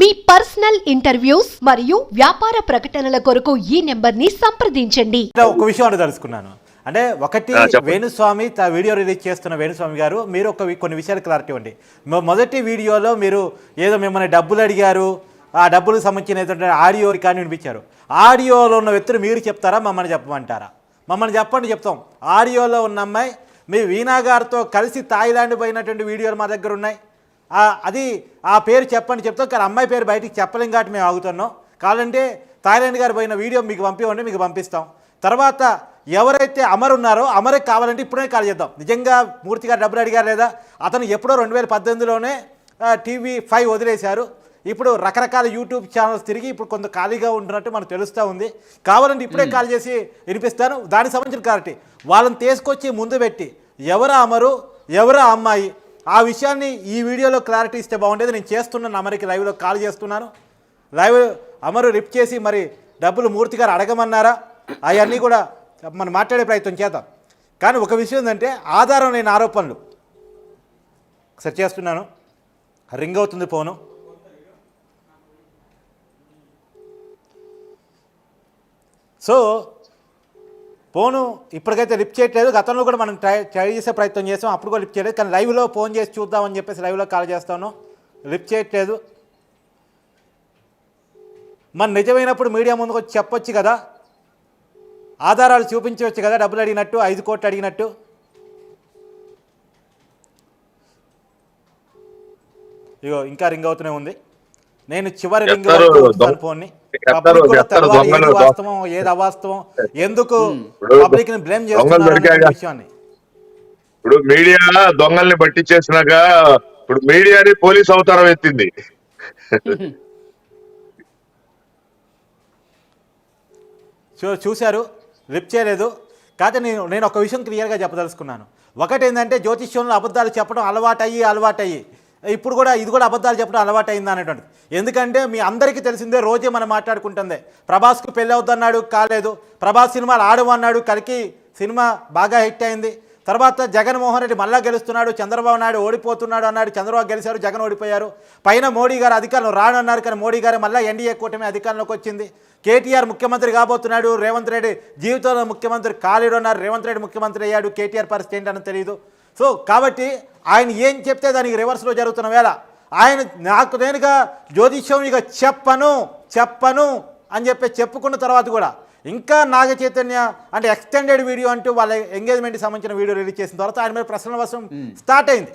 మీ personal interviews మరియు వ్యాపార ప్రకటనల కొరకు ఈ నెంబర్ని సంప్రదించండి. ఒక విషయం తెలుసుకున్నాను. అంటే ఒకటి వేణుస్వామి వీడియో రిలీజ్ చేస్తున్న వేణుస్వామి గారు, మీరు కొన్ని విషయాలు క్లారిటీ ఇవ్వండి. మొదటి వీడియోలో మీరు ఏదో మిమ్మల్ని డబ్బులు అడిగారు, ఆ డబ్బులకు సంబంధించిన ఆడియో రికార్డు వినిపించారు. ఆడియోలో ఉన్న వ్యక్తులు మీరు చెప్తారా, మమ్మల్ని చెప్పమంటారా? మమ్మల్ని చెప్పండి, చెప్తాం. ఆడియోలో ఉన్న అమ్మాయి మీ వీణా గారితో కలిసి థాయిలాండ్ పోయినటువంటి వీడియోలు మా దగ్గర ఉన్నాయి. అది ఆ పేరు చెప్పండి చెప్తాం, కానీ అమ్మాయి పేరు బయటికి చెప్పలేం కాబట్టి మేము ఆగుతున్నాం. కావాలంటే థాయిలాండ్ గారు పోయిన వీడియో మీకు పంపివ్వండి, మీకు పంపిస్తాం. తర్వాత ఎవరైతే అమర్ ఉన్నారో అమర్కి కావాలంటే ఇప్పుడే కాల్ చేద్దాం. నిజంగా మూర్తి గారు డబ్బులు అడిగారు లేదా? అతను ఎప్పుడో 2018లోనే TV5 వదిలేశారు. ఇప్పుడు రకరకాల యూట్యూబ్ ఛానల్స్ తిరిగి ఇప్పుడు కొంత ఖాళీగా ఉంటున్నట్టు మనకు తెలుస్తూ ఉంది. కావాలంటే ఇప్పుడే కాల్ చేసి వినిపిస్తాను. దానికి సంబంధించిన క్లారిటీ వాళ్ళని తీసుకొచ్చి ముందు పెట్టి ఎవరు అమరు, ఎవరు అమ్మాయి, ఆ విషయాన్ని ఈ వీడియోలో క్లారిటీ ఇస్తే బాగుండేది. నేను చేస్తున్నాను, అమర్కి లైవ్లో కాల్ చేస్తున్నాను. లైవ్ అమరు లిఫ్ట్ చేసి మరి డబ్బులు మూర్తి గారు అడగమన్నారా, అవన్నీ కూడా మనం మాట్లాడే ప్రయత్నం చేద్దాం. కానీ ఒక విషయం ఏంటంటే ఆధారం లేని ఆరోపణలు సెర్చ్ చేస్తున్నాను. రింగ్ అవుతుంది ఫోను. సో ఫోను ఇప్పటికైతే లిఫ్ట్ చేయట్లేదు. గతంలో కూడా మనం ట్రై చేసే ప్రయత్నం చేసాం, అప్పుడు కూడా లిఫ్ట్ చేయలేదు. కానీ లైవ్లో ఫోన్ చేసి చూద్దామని చెప్పేసి లైవ్లో కాల్ చేస్తాను, లిఫ్ట్ చేయట్లేదు. మన నిజమైనప్పుడు మీడియా ముందుకు వచ్చి చెప్పొచ్చు కదా, ఆధారాలు చూపించవచ్చు కదా, డబ్బులు అడిగినట్టు, 5 కోట్లు అడిగినట్టు. ఇగో ఇంకా రింగ్ అవుతూనే ఉంది. నేను చివరి రింగ్ ఫోన్ని ఏది వాస్తవం ఏది అవాస్తవం, ఎందుకు పబ్లిక్ ని బ్లేమ్ చేస్తున్నారు విషయాన్ని. ఇప్పుడు మీడియా దొంగల్ని పట్టించేసినాక ఇప్పుడు మీడియాని పోలీస్ అవతారం ఎత్తింది. చూశారు, లిఫ్ట్ చేయలేదు. కాకపోతే నేను ఒక విషయం క్లియర్గా చెప్పదలుచుకున్నాను. ఒకటి ఏంటంటే జ్యోతిష్యంలో అబద్ధాలు చెప్పడం అలవాటయ్యి ఇప్పుడు కూడా ఇది కూడా అబద్ధాలు చెప్పడం అలవాటు అయింది అనేటువంటిది. ఎందుకంటే మీ అందరికీ తెలిసిందే, రోజే మనం మాట్లాడుకుంటుందే. ప్రభాస్కు పెళ్ళి అవుతున్నాడు, కాలేదు. ప్రభాస్ సినిమాలు ఆడమన్నాడు, కలికి సినిమా బాగా హిట్ అయింది. తర్వాత జగన్మోహన్ రెడ్డి మళ్ళా గెలుస్తున్నాడు, చంద్రబాబు నాయుడు ఓడిపోతున్నాడు అన్నాడు, చంద్రబాబు గెలిచారు, జగన్ ఓడిపోయారు. పైన మోడీ గారు అధికారంలో రానన్నారు, కానీ మోడీ గారు మళ్ళీ ఎన్డీఏ కూటమి అధికారంలోకి వచ్చింది. కేటీఆర్ ముఖ్యమంత్రి కాబోతున్నాడు, రేవంత్ రెడ్డి జీవితంలో ముఖ్యమంత్రి కాలేడు అన్నారు, రేవంత్ రెడ్డి ముఖ్యమంత్రి అయ్యాడు. కేటీఆర్ పరిస్థితి ఏంటని తెలియదు. సో కాబట్టి ఆయన ఏం చెప్తే దానికి రివర్స్లో జరుగుతున్న వేళ ఆయన నాకు నేనుగా జ్యోతిష్యం ఇక చెప్పను అని చెప్పి చెప్పుకున్న తర్వాత కూడా ఇంకా నాగ చైతన్య అంటే ఎక్స్టెండెడ్ వీడియో అంటూ వాళ్ళ ఎంగేజ్మెంట్కి సంబంధించిన వీడియో రిలీజ్ చేసిన తర్వాత ఆయన మీద ప్రశ్నల వర్షం స్టార్ట్ అయింది.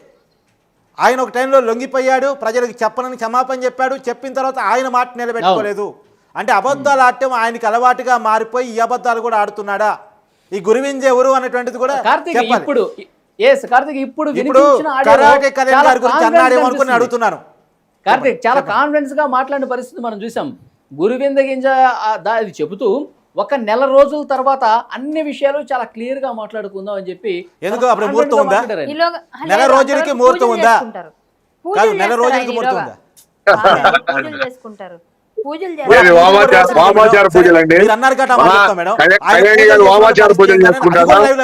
ఆయన ఒక టైంలో లొంగిపోయాడు, ప్రజలకు చెప్పనని క్షమాపణ చెప్పాడు. చెప్పిన తర్వాత ఆయన మాట నిలబెట్టుకోలేదు. అంటే అబద్ధాలు ఆడటం ఆయనకి అలవాటుగా మారిపోయి ఈ అబద్ధాలు కూడా ఆడుతున్నాడా, ఈ గురువింజ్ ఎవరు అనేటువంటిది కూడా కార్తీక్ చాలా కాన్ఫిడెన్స్ గా మాట్లాడిన పరిస్థితి మనం చూసాం. గురువింద గింజ అది చెబుతూ ఒక నెల రోజుల తర్వాత అన్ని విషయాలు చాలా క్లియర్ గా మాట్లాడుకుందాం అని చెప్పి. ఎందుకు అప్పుడు ముహూర్తం ఉందా? నెల రోజులకి ముహూర్తం ఉందా? నెల రోజులకి ముహూర్తం ఉందా?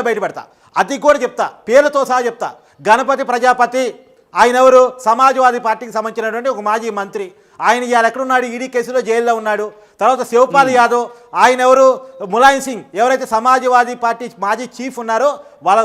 బయటపెడతా, అది కూడా చెప్తా, పేరుతో సహా చెప్తా. గణపతి ప్రజాపతి ఆయన ఎవరు? సమాజ్వాదీ పార్టీకి సంబంధించినటువంటి ఒక మాజీ మంత్రి. ఆయన ఇవాళ ఎక్కడున్నాడు? ఈడీ కేసులో జైల్లో ఉన్నాడు. తర్వాత శివపాల్ యాదవ్ ఆయన ఎవరు? ములాయం సింగ్ ఎవరైతే సమాజ్వాదీ పార్టీ మాజీ చీఫ్ ఉన్నారో వాళ్ళ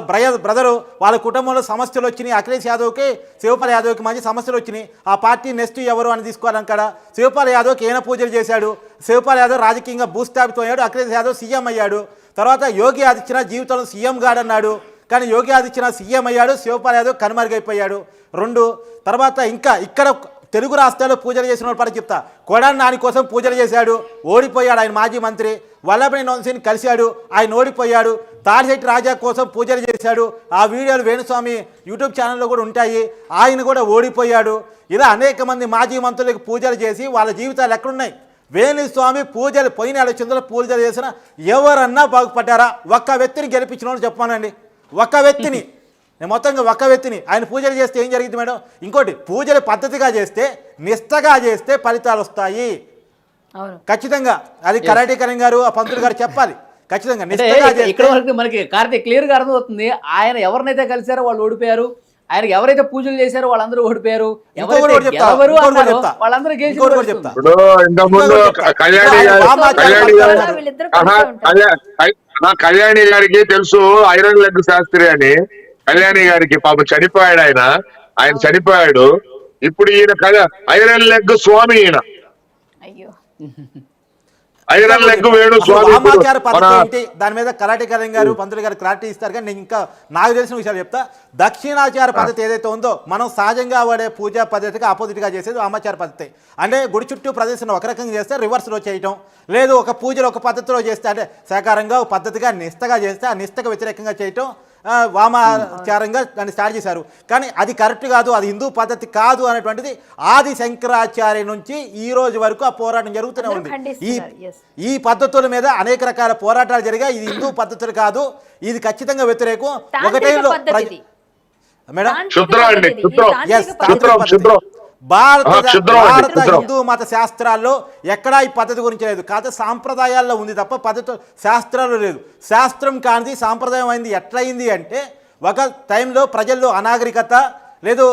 బ్రదరు, వాళ్ళ కుటుంబంలో సమస్యలు వచ్చినాయి. అఖిలేష్ యాదవ్కి శివపాల్ యాదవ్కి మంచి సమస్యలు వచ్చినాయి. ఆ పార్టీ నెక్స్ట్ ఎవరు అని తీసుకోవాలక్కడ. శివపాల్ యాదవ్కి ఏన పూజలు చేశాడు. శివపాల్ యాదవ్ రాజకీయంగా భూస్థాపితం అయ్యాడు. అఖిలేష్ యాదవ్ సీఎం అయ్యాడు. తర్వాత యోగి ఆదిత్యనాథ్ జీవితంలో సీఎం గాడన్నాడు, కానీ యోగి ఆదిత్యనాథ్ సీఎం అయ్యాడు, శివపాల్ యాదవ్ కనుమరుగైపోయాడు. 2 తర్వాత ఇంకా ఇక్కడ తెలుగు రాష్ట్రాల్లో పూజలు చేసిన వాళ్ళ పని చెప్తా. కొడాలి నాని కోసం పూజలు చేశాడు, ఓడిపోయాడు. ఆయన మాజీ మంత్రి వల్లభనేని వంశీని కలిశాడు, ఆయన ఓడిపోయాడు. తాడిశెట్టి రాజా కోసం పూజలు చేశాడు, ఆ వీడియోలు వేణుస్వామి యూట్యూబ్ ఛానల్లో కూడా ఉంటాయి, ఆయన కూడా ఓడిపోయాడు. ఇలా అనేక మంది మాజీ మంత్రులకు పూజలు చేసి వాళ్ళ జీవితాలు ఎక్కడున్నాయి? వేణుస్వామి పూజలు పోయిన ఎలక్షన్లో పూజలు చేసిన ఎవరన్నా బాగుపడ్డారా? ఒక్క వ్యక్తిని గెలిపించిన వాళ్ళు చెప్పానండి, ఒక్క వ్యక్తిని. నేను మొత్తంగా ఒక్క వ్యక్తిని ఆయన పూజలు చేస్తే ఏం జరిగింది మేడం? ఇంకోటి, పూజలు పద్ధతిగా చేస్తే, నిష్టగా చేస్తే ఫలితాలు వస్తాయి ఖచ్చితంగా. అది కరాటే కరణ్ గారు, ఆ పంతులు గారు చెప్పాలి ఖచ్చితంగా. ఇక్కడ మనకి కార్తీక్ క్లియర్ గా అర్థమవుతుంది. ఆయన ఎవరినైతే కలిసారో వాళ్ళు ఓడిపోయారు, ఆయనకి ఎవరైతే పూజలు చేశారో వాళ్ళందరూ ఓడిపోయారు, ఇంకొకటి ఎవరైతే కూడా చెప్తా, గెలవరు ఇంకొకటి కూడా అన్నారో చెప్తా. వాళ్ళందరూ ఇంకొకటి కూడా గెలిచి చెప్తా. ఇప్పుడు ఇంతకుముందు కళ్యాణి కళ్యాణి గారికి తెలుసు ఐరన్ లెగ్ శాస్త్రి అని. కళ్యాణి గారికి పాప చనిపోయాడు ఆయన చనిపోయాడు. ఇప్పుడు ఈయన ఐరన్ లెగ్ స్వామి, ఈయన అయ్యో ఐరన్ లెగ్ వేణు అసలు స్వామి. వామాచార పద్ధతి ఏంటి దాని మీద కరాటి కరణ్ గారు పంతులు గారు క్లారిటీ ఇస్తారు. కానీ నేను ఇంకా నాకు తెలిసిన విషయాలు చెప్తా. దక్షిణాచార పద్ధతి ఏదైతే ఉందో మనం సహజంగా వాడే పూజా పద్ధతికి ఆపోజిట్ గా చేసేది వామాచార పద్ధతి. అంటే గుడి చుట్టూ ప్రదర్శన ఒక రకంగా చేస్తే రివర్స్ లో చేయటం, లేదు ఒక పూజలు ఒక పద్ధతిలో చేస్తే అంటే సహకారంగా ఒక పద్ధతిగా నిష్టగా చేస్తే ఆ నిష్టకు వ్యతిరేకంగా చేయటం వామాచారంగా దాన్ని స్టార్ట్ చేశారు. కానీ అది కరెక్ట్ కాదు, అది హిందూ పద్ధతి కాదు అనేటువంటిది ఆది శంకరాచార్య నుంచి ఈ రోజు వరకు ఆ పోరాటం జరుగుతూనే ఉంది. ఈ పద్ధతుల మీద అనేక రకాల పోరాటాలు జరిగా ఇది హిందూ పద్ధతులు కాదు, ఇది ఖచ్చితంగా వ్యతిరేకం. ఒక టైంలో మేడం భారత హిందూ మత శాస్త్రాల్లో ఎక్కడా ఈ పద్ధతి గురించి లేదు. కాదు సాంప్రదాయాల్లో ఉంది తప్ప పద్ధతి శాస్త్రాల్లో లేదు. శాస్త్రం కానిది సాంప్రదాయం అయింది ఎట్లయింది అంటే ఒక టైంలో ప్రజల్లో అనాగరికత లేదు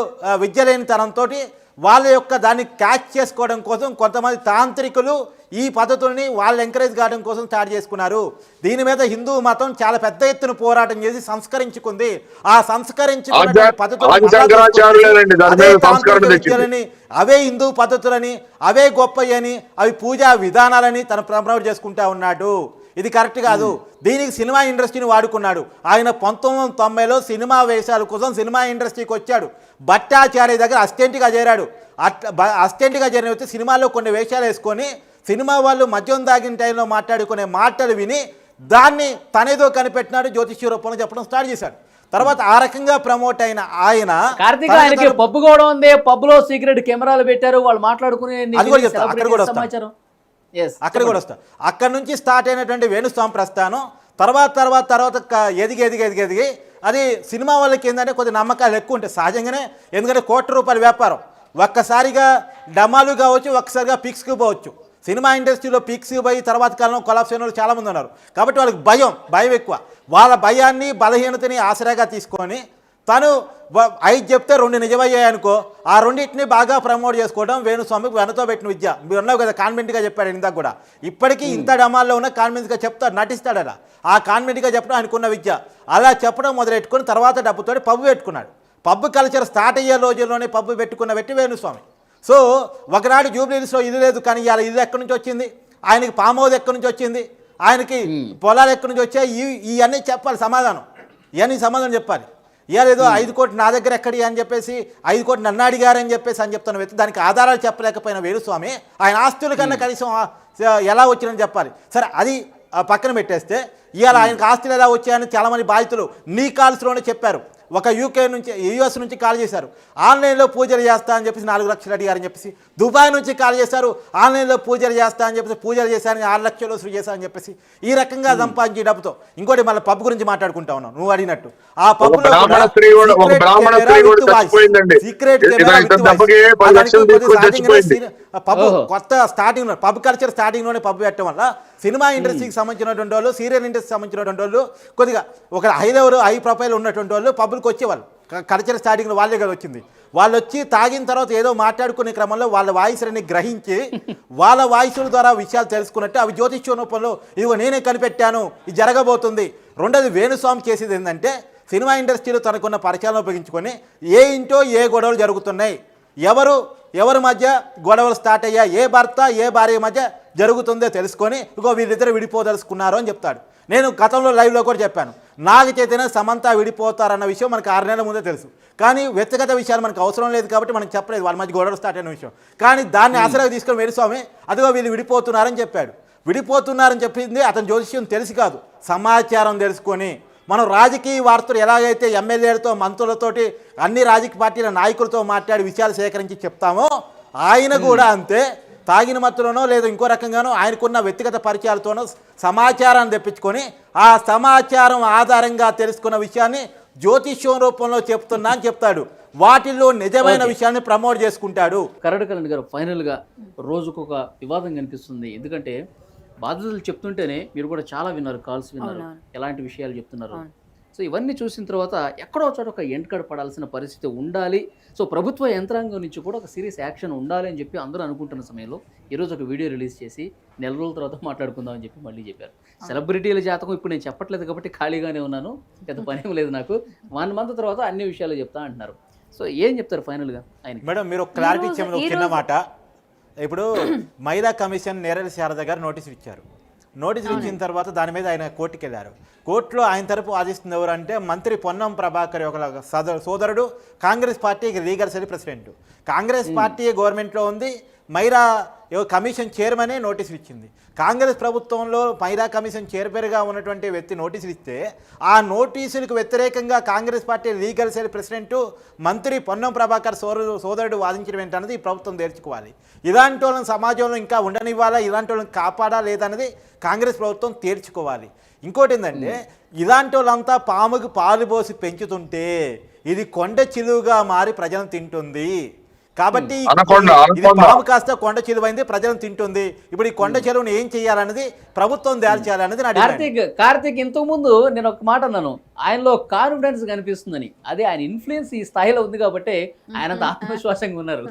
విద్య లేని తనంతో వాళ్ళ యొక్క దాన్ని క్యాచ్ చేసుకోవడం కోసం కొంతమంది తాంత్రికులు ఈ పద్ధతుల్ని వాళ్ళు ఎంకరేజ్ కావడం కోసం స్టార్ట్ చేసుకున్నారు. దీని మీద హిందూ మతం చాలా పెద్ద ఎత్తున పోరాటం చేసి సంస్కరించుకుంది. ఆ సంస్కరించుకున్న పద్ధతులని అవే హిందూ పద్ధతులని అవే గొప్పయని అవి పూజా విధానాలని తను ప్రమోట్ చేసుకుంటా ఉన్నాడు. ఇది కరెక్ట్ కాదు. దీనికి సినిమా ఇండస్ట్రీని వాడుకున్నాడు. ఆయన 1990లో సినిమా వేషాల కోసం సినిమా ఇండస్ట్రీకి వచ్చాడు. భట్టాచార్య దగ్గర అసిస్టెంట్గా చేరాడు. అసిస్టెంట్గా చేరిన వచ్చి సినిమాలో కొన్ని వేషాలు వేసుకొని సినిమా వాళ్ళు మద్యం దాగిన టైంలో మాట్లాడుకునే మాటలు విని దాన్ని తనేదో కనిపెట్టినాడు, జ్యోతిష్య రూపంలో చెప్పడం స్టార్ట్ చేశాడు. తర్వాత ఆ రకంగా ప్రమోట్ అయిన ఆయన కార్తీక్ ఆయనకి పబ్బు కూడా ఉంది, పబ్బులో సీక్రెట్ కెమెరాలు పెట్టారు, వాళ్ళు మాట్లాడుకునే సమాచారం అక్కడ కూడా వస్తా. అక్కడ నుంచి స్టార్ట్ అయినటువంటి వేణుస్వామి ప్రస్థానం తర్వాత ఎదిగి అది సినిమా వాళ్ళకి ఏంటంటే కొద్ది నమ్మకాలు ఎక్కువ ఉంటాయి సహజంగానే. ఎందుకంటే ₹1,00,00,000 వ్యాపారం ఒక్కసారిగా డమాలు కావచ్చు, ఒక్కసారిగా పిక్స్కి పోవచ్చు. సినిమా ఇండస్ట్రీలో పిక్స్కి పోయి తర్వాత కాలంలో కొలాప్స్ అయిన వాళ్ళు చాలామంది ఉన్నారు. కాబట్టి వాళ్ళకి భయం ఎక్కువ. వాళ్ళ భయాన్ని బలహీనతని ఆసరాగా తీసుకొని తను 5 చెప్తే 2 నిజమయ్యాయి అనుకో, ఆ రెండింటిని బాగా ప్రమోట్ చేసుకోవడం వేణుస్వామికి వెనతో పెట్టిన విద్య. మీరు అన్నావు కదా కాన్వెంట్గా చెప్పాడు ఇందాక కూడా. ఇప్పటికీ ఇంత డమాల్లో ఉన్న కాన్వెంట్గా చెప్తాడు, నటిస్తాడట. ఆ కాన్వెంట్గా చెప్పడం ఆయనకున్న విద్య. అలా చెప్పడం మొదలెట్టుకుని తర్వాత డబ్బుతో పబ్బు పెట్టుకున్నాడు. పబ్బు కల్చర్ స్టార్ట్ అయ్యే రోజుల్లోనే పబ్బు పెట్టుకున్న వ్యక్తి వేణుస్వామి. సో ఒకనాడు జూబ్లీహిల్స్లో ఇల్లు లేదు, కానీ ఇవాళ ఇల్లు ఎక్కడి నుంచి వచ్చింది, ఆయనకి ఫామ్ హౌస్ ఎక్కడి నుంచి వచ్చింది, ఆయనకి పొలాలు ఎక్కడి నుంచి వచ్చాయి, ఇవన్నీ చెప్పాలి సమాధానం. ఇవన్నీ సమాధానం చెప్పాలి. ఇవాళ ఏదో 5 కోట్లు నా దగ్గర ఎక్కడి అని చెప్పేసి 5 కోట్లు నన్ను అడిగారని చెప్పేసి అని చెప్తున్న వ్యక్తి దానికి ఆధారాలు చెప్పలేకపోయిన వేణుస్వామి ఆయన ఆస్తుల కన్నా కనీసం ఎలా వచ్చిందని చెప్పాలి. సరే అది పక్కన పెట్టేస్తే ఇవాళ ఆయనకు ఆస్తులు ఎలా వచ్చాయని చాలామంది బాధితులు నీ కాల్స్లోనే చెప్పారు. ఒక యూఎస్ నుంచి కాల్ చేశారు, ఆన్లైన్లో పూజలు చేస్తా అని చెప్పేసి 4 లక్షలు అడిగారని చెప్పేసి. దుబాయ్ నుంచి కాల్ చేశారు, ఆన్లైన్లో పూజలు చేస్తా అని చెప్పేసి, పూజలు చేశారని 6 లక్షలు వసూలు చేశారని చెప్పేసి. ఈ రకంగా సంపాదించి డబ్బుతో ఇంకోటి మళ్ళీ పబ్ గురించి మాట్లాడుకుంటా ఉన్నాం నువ్వు అడిగినట్టు. ఆ పబ్బులో పబ్బు కొత్త స్టార్టింగ్ పబ్ కల్చర్ స్టార్టింగ్లోనే పబ్ పెట్టడం వల్ల సినిమా ఇండస్ట్రీకి సంబంధించినటువంటి వాళ్ళు, సీరియల్ ఇండస్ట్రీకి సంబంధించినటువంటి వాళ్ళు, కొద్దిగా ఒక హై ప్రొఫైల్ ఉన్నటువంటి వాళ్ళు పబ్కి వచ్చేవాళ్ళు. కల్చర్ స్టార్టింగ్లో వాళ్ళే కదా వచ్చింది. వాళ్ళు వచ్చి తాగిన తర్వాత ఏదో మాట్లాడుకునే క్రమంలో వాళ్ళ వాయిస్ని గ్రహించి వాళ్ళ వాయిస్ల ద్వారా విషయాలు తెలుసుకున్నట్టు అవి జ్యోతిష్య రూపంలో ఇదిగో నేనే కనిపెట్టాను, ఇది జరగబోతుంది. రెండోది వేణుస్వామి చేసేది ఏంటంటే సినిమా ఇండస్ట్రీలో తనకున్న పరిచయాలను ఉపయోగించుకొని ఏ ఇంటో ఏ గొడవలు జరుగుతున్నాయి, ఎవరి మధ్య గొడవలు స్టార్ట్ అయ్యా, ఏ భర్త ఏ భార్య మధ్య జరుగుతుందో తెలుసుకొని ఇగో వీళ్ళిద్దరు విడిపోదలుచుకున్నారు అని చెప్తాడు. నేను గతంలో లైవ్లో కూడా చెప్పాను, నాగ చైతన్య సమంత విడిపోతారన్న విషయం మనకు 6 నెలల ముందే తెలుసు. కానీ వ్యక్తిగత విషయాలు మనకు అవసరం లేదు కాబట్టి మనకు చెప్పలేదు వాళ్ళ మధ్య గొడవలు స్టార్ట్ అయిన విషయం. కానీ దాన్ని ఆసరాగా తీసుకొని వేణుస్వామి అదిగో వీళ్ళు విడిపోతున్నారని చెప్పాడు. విడిపోతున్నారని చెప్పింది అతని జ్యోతిష్యం తెలిసి కాదు, సమాచారం తెలుసుకొని. మనం రాజకీయ వార్తలు ఎలాగైతే ఎమ్మెల్యేలతో మంత్రులతోటి అన్ని రాజకీయ పార్టీల నాయకులతో మాట్లాడి విషయాలు సేకరించి చెప్తామో ఆయన కూడా అంతే. తాగిన మత్తులోనో లేదా ఇంకో రకంగానో ఆయనకున్న వ్యక్తిగత పరిచయాలతోనో సమాచారాన్ని తెప్పించుకొని ఆ సమాచారం ఆధారంగా తెలుసుకున్న విషయాన్ని జ్యోతిష్యం రూపంలో చెప్తున్నా అని చెప్తాడు. వాటిల్లో నిజమైన విషయాన్ని ప్రమోట్ చేసుకుంటాడు. కరడు కళ్యాణ్ గారు, ఫైనల్గా రోజుకొక వివాదం కనిపిస్తుంది. ఎందుకంటే బాధితులు చెప్తుంటేనే మీరు కూడా చాలా విన్నారు, కాల్స్ విన్నారు, ఎలాంటి విషయాలు చెప్తున్నారు. సో ఇవన్నీ చూసిన తర్వాత ఎక్కడో చోట ఒక ఎంటకడ పడాల్సిన పరిస్థితి ఉండాలి. సో ప్రభుత్వ యంత్రాంగం నుంచి కూడా ఒక సీరియస్ యాక్షన్ ఉండాలి అని చెప్పి అందరూ అనుకుంటున్న సమయంలో ఈరోజు ఒక వీడియో రిలీజ్ చేసి నెల రోజుల తర్వాత మాట్లాడుకుందాం అని చెప్పి మళ్ళీ చెప్పారు. సెలబ్రిటీల జాతకం ఇప్పుడు నేను చెప్పట్లేదు కాబట్టి ఖాళీగానే ఉన్నాను, పెద్ద పనేం లేదు నాకు, 1 మంత్ తర్వాత అన్ని విషయాలు చెప్తా అంటున్నారు. సో ఏం చెప్తారు ఫైనల్గా ఆయన? మేడం మీరు ఒక క్లారిటీ ఇచ్చే ముందు ఒక చిన్న మాట. ఇప్పుడు మైదా కమిషన్ నేరల శారద గారు నోటీసులు ఇచ్చారు. నోటీసులు ఇచ్చిన తర్వాత దాని మీద ఆయన కోర్టుకి వెళ్ళారు. కోర్టులో ఆయన తరపు వాదిస్తుంది ఎవరు అంటే మంత్రి పొన్నం ప్రభాకర్ ఒక సోదరుడు, కాంగ్రెస్ పార్టీకి legal cell president. Congress party గవర్నమెంట్లో ఉంది, మైరా కమిషన్ చైర్మనే నోటీసులు ఇచ్చింది. కాంగ్రెస్ ప్రభుత్వంలో మైరా కమిషన్ చైర్మన్గా ఉన్నటువంటి వ్యక్తి నోటీసులు ఇస్తే ఆ నోటీసులకు వ్యతిరేకంగా Congress party legal cell president మంత్రి పొన్నం ప్రభాకర్ సోదరుడు వాదించడం ఏంటన్నది ఈ ప్రభుత్వం తేల్చుకోవాలి. ఇలాంటి వాళ్ళని సమాజంలో ఇంకా ఉండనివ్వాలా, ఇలాంటి వాళ్ళని కాపాడా లేదన్నది కాంగ్రెస్ ప్రభుత్వం తేల్చుకోవాలి. ఇంకోటి ఏంటంటే ఇలాంటి వాళ్ళంతా పాముకు పాలు పోసి పెంచుతుంటే ఇది కొండ చిలువుగా మారి ప్రజలను తింటుంది. కాబట్టి ఇది పాము కాస్త కొండ చెరువైంది, ప్రజలను తింటుంది. ఇప్పుడు ఈ కొండ చెరువుని ఏం చేయాలన్నది ప్రభుత్వం తయారు చేయాలన్నది నా డిమాండ్. కార్తీక్ ఇంతకు ముందు నేను ఒక మాట అన్నాను, ఆయనలో కాన్ఫిడెన్స్ కనిపిస్తుందని. అదే ఆయన ఇన్ఫ్లుయెన్స్ ఈ స్థాయిలో ఉంది కాబట్టి ఆయనంత ఆత్మవిశ్వాసంగా ఉన్నారు.